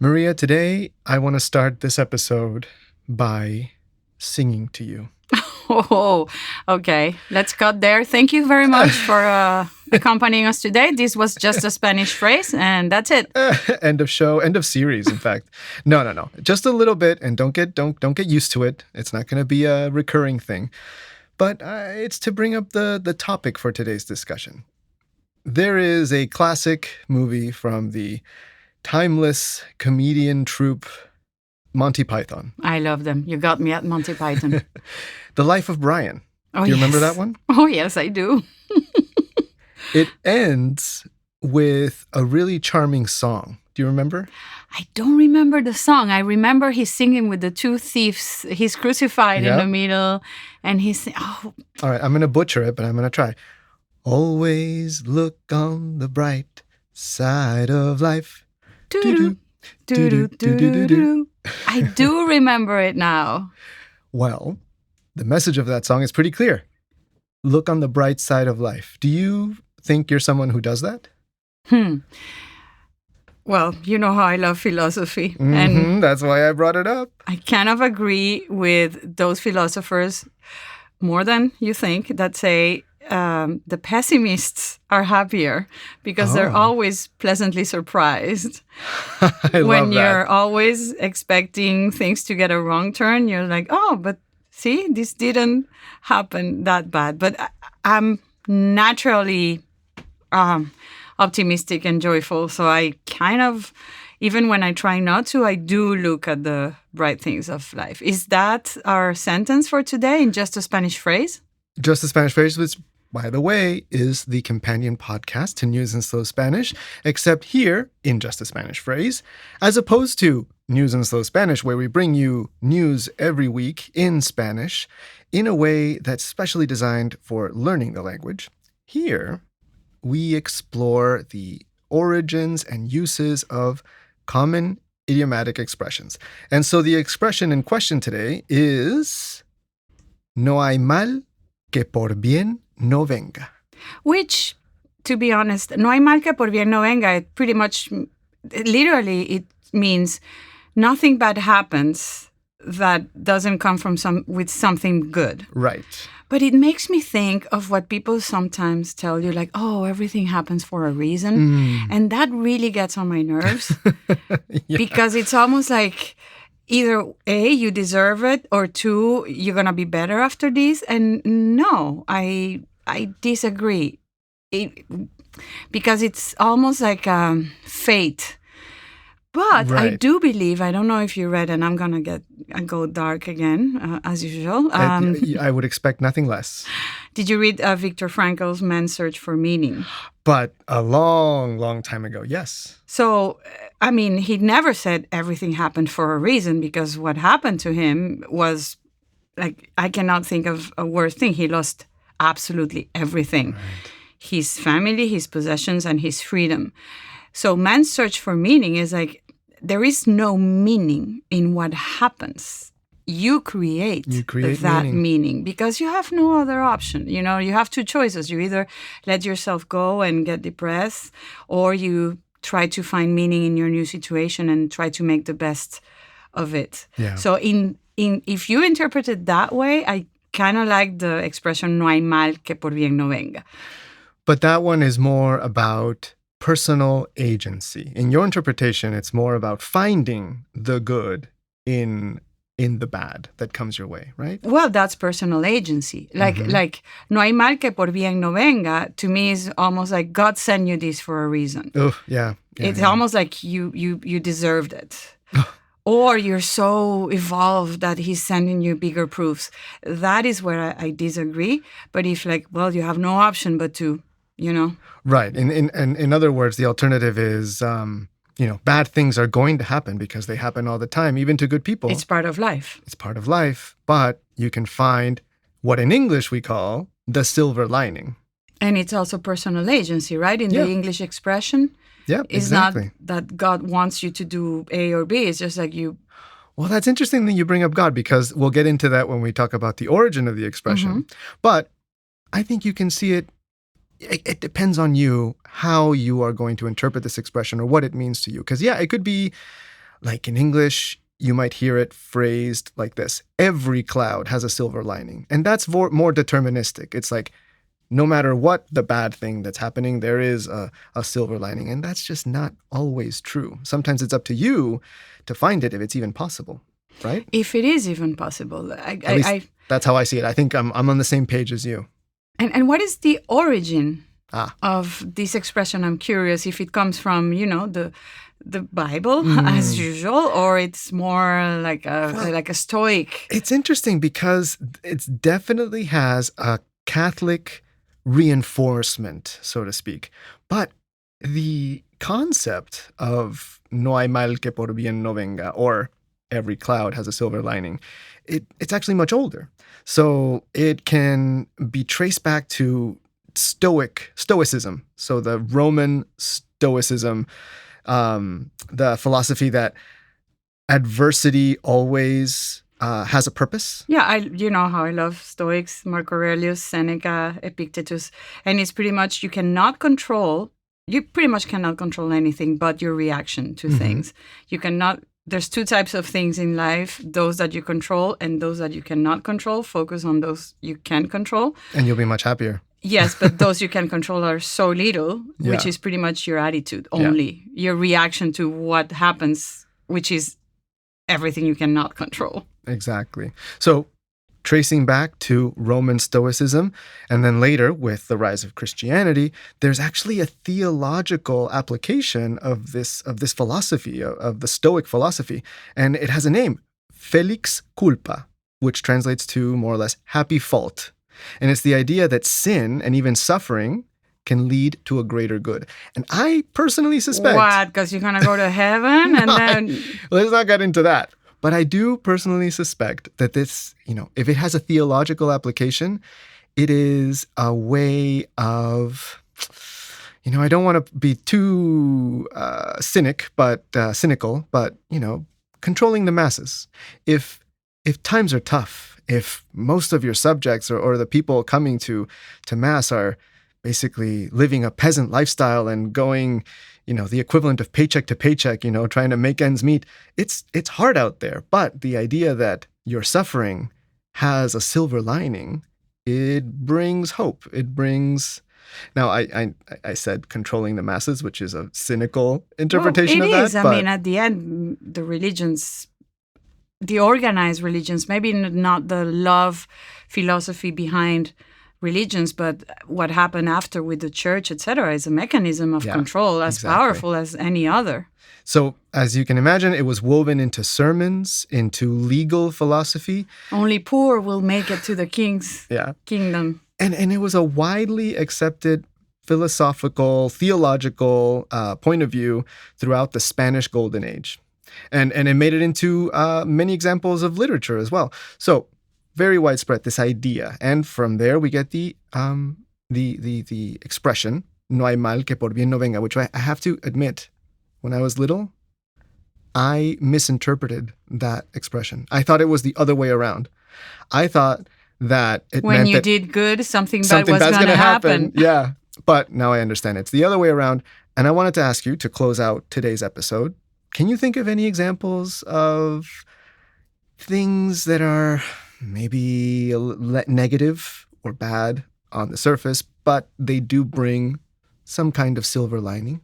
Maria, today I want to start this episode by singing to you. Oh, okay. Let's cut there. Thank you very much for accompanying us today. This was just a Spanish phrase, and that's it. End of show, end of series, in fact. No. Just a little bit, and don't get used to it. It's not going to be a recurring thing. But it's to bring up the topic for today's discussion. There is a classic movie from the timeless comedian troupe Monty Python. I love them. You got me at Monty Python. The Life of Brian. Oh, do you remember yes. that one? Oh, yes, I do. It ends with a really charming song. Do you remember? I don't remember the song. I remember he's singing with the two thieves. He's crucified in the middle, and he's All right, I'm going to butcher it, but I'm going to try. Always look on the bright side of life. Doo-doo, doo-doo, doo-doo, doo-doo. I do remember it now. Well, the message of that song is pretty clear. Look on the bright side of life. Do you think you're someone who does that? Well, you know how I love philosophy. And that's why I brought it up. I kind of agree with those philosophers more than you think that say the pessimists are happier because they're always pleasantly surprised. When you're always expecting things to get a wrong turn, you're like, oh, but see, this didn't happen that bad. But I'm naturally optimistic and joyful. So I kind of, even when I try not to, I do look at the bright things of life. Is that our sentence for today in Just a Spanish Phrase? Just a Spanish Phrase, which, by the way, is the companion podcast to News in Slow Spanish, except here in Just a Spanish Phrase, as opposed to News in Slow Spanish, where we bring you news every week in Spanish in a way that's specially designed for learning the language. Here, we explore the origins and uses of common idiomatic expressions. And so the expression in question today is no hay mal que por bien no venga. Which, to be honest, no hay mal que por bien no venga, it pretty much, literally, it means nothing bad happens that doesn't come from with something good. Right. But it makes me think of what people sometimes tell you, like, oh, everything happens for a reason. And that really gets on my nerves because it's almost like either A, you deserve it, or two, you're going to be better after this. And no, I disagree. Because it's almost like fate. But I do believe, I don't know if you read, and I'm going to go dark again, as usual. I would expect nothing less. Did you read Viktor Frankl's Man's Search for Meaning? But a long, long time ago, yes. So, I mean, he never said everything happened for a reason, because what happened to him was, like, I cannot think of a worse thing. He lost absolutely everything. Right. His family, his possessions, and his freedom. So Man's Search for Meaning is like, there is no meaning in what happens. You create that meaning because you have no other option. You know, you have two choices. You either let yourself go and get depressed, or you try to find meaning in your new situation and try to make the best of it. Yeah. So if you interpret it that way, I kind of like the expression no hay mal que por bien no venga. But that one is more about personal agency. In your interpretation, it's more about finding the good in the bad that comes your way, right? Well, that's personal agency. Like no hay mal que por bien no venga, to me is almost like God sent you this for a reason. Oh, yeah. It's almost like you deserved it. Or you're so evolved that he's sending you bigger proofs. That is where I disagree. But if you have no option but to, Right. In other words, the alternative is, bad things are going to happen because they happen all the time, even to good people. It's part of life. It's part of life. But you can find what in English we call the silver lining. And it's also personal agency, right? In the English expression. Yeah, it's exactly. Not that God wants you to do A or B. It's just like you. Well, that's interesting that you bring up God, because we'll get into that when we talk about the origin of the expression. But I think you can see it. It depends on you how you are going to interpret this expression or what it means to you. Because, it could be Like in English, you might hear it phrased like this: every cloud has a silver lining. And that's more deterministic. It's like, no matter what the bad thing that's happening, there is a silver lining. And that's just not always true. Sometimes it's up to you to find it if it's even possible, right? If it is even possible. At least that's how I see it. I think I'm on the same page as you. And what is the origin Ah. of this expression? I'm curious if it comes from, the Bible as usual, or it's more like a Stoic. It's interesting because it definitely has a Catholic reinforcement, so to speak. But the concept of no hay mal que por bien no venga, or every cloud has a silver lining, it's actually much older. So it can be traced back to Stoicism. So the Roman Stoicism, the philosophy that adversity always has a purpose. Yeah, you know how I love Stoics, Marco Aurelius, Seneca, Epictetus, and it's pretty much you pretty much cannot control anything but your reaction to things. You cannot. There's two types of things in life: those that you control and those that you cannot control. Focus on those you can control, and you'll be much happier. Yes, but those you can control are so little, which Yeah. is pretty much your attitude only, your reaction to what happens, which is everything you cannot control. Exactly. So tracing back to Roman Stoicism, and then later with the rise of Christianity, there's actually a theological application of this philosophy, of the Stoic philosophy. And it has a name, felix culpa, which translates to more or less happy fault. And it's the idea that sin and even suffering can lead to a greater good. And I personally suspect... What? Because you're going to go to heaven and then... Let's not get into that. But I do personally suspect that this, if it has a theological application, it is a way of, I don't want to be too cynical, but, controlling the masses. If times are tough, if most of your subjects or the people coming to Mass are basically living a peasant lifestyle and going, the equivalent of paycheck to paycheck, trying to make ends meet, it's hard out there. But the idea that your suffering has a silver lining, it brings hope. It brings... Now, I said controlling the masses, which is a cynical interpretation of that. It is. I mean, at the end, the organized religions, maybe not the love philosophy behind religions, but what happened after with the church, etc., is a mechanism of control as powerful as any other. So, as you can imagine, it was woven into sermons, into legal philosophy. Only poor will make it to the king's kingdom. And it was a widely accepted philosophical, theological point of view throughout the Spanish Golden Age. And it made it into many examples of literature as well. So very widespread, this idea. And from there we get the expression, no hay mal que por bien no venga, which I have to admit, when I was little, I misinterpreted that expression. I thought it was the other way around. I thought that it when meant you that did good, something bad was bad's going to happen. Yeah. But now I understand it's the other way around. And I wanted to ask you, to close out today's episode, can you think of any examples of things that are maybe negative or bad on the surface, but they do bring some kind of silver lining?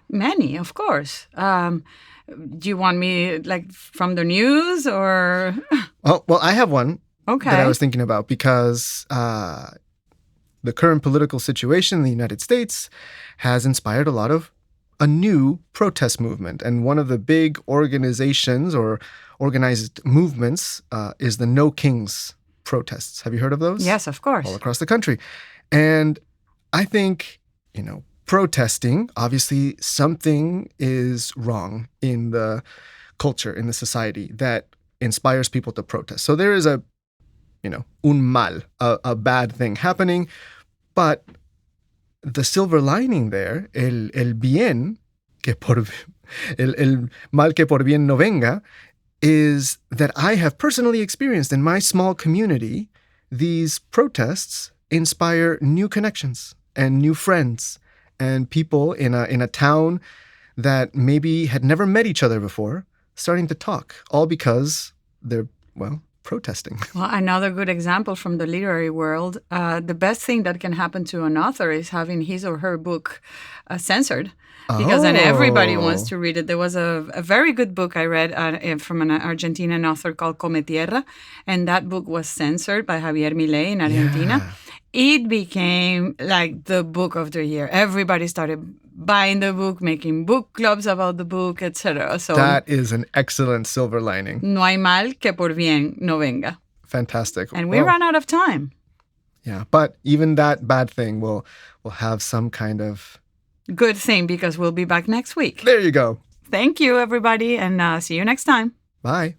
Many, of course. Do you want me from the news or? Well, I have one that I was thinking about because the current political situation in the United States has inspired a new protest movement. And one of the big organizations or organized movements is the No Kings protests. Have you heard of those? Yes, of course. All across the country. And I think, protesting, obviously something is wrong in the culture, in the society that inspires people to protest. So there is un mal, a bad thing happening, but the silver lining there, el bien, el mal que por bien no venga, is that I have personally experienced in my small community, these protests inspire new connections and new friends and people in a town that maybe had never met each other before starting to talk, all because they're, well, protesting. Well, another good example from the literary world, the best thing that can happen to an author is having his or her book censored. Because then everybody wants to read it. There was a very good book I read from an Argentinian author called Come Tierra, and that book was censored by Javier Milei in Argentina. Yeah. It became like the book of the year. Everybody started buying the book, making book clubs about the book, etc. So That is an excellent silver lining. no hay mal que por bien no venga. Fantastic. And we ran out of time. Yeah, but even that bad thing will have some kind of... Good thing, because we'll be back next week. There you go. Thank you, everybody, and see you next time. Bye.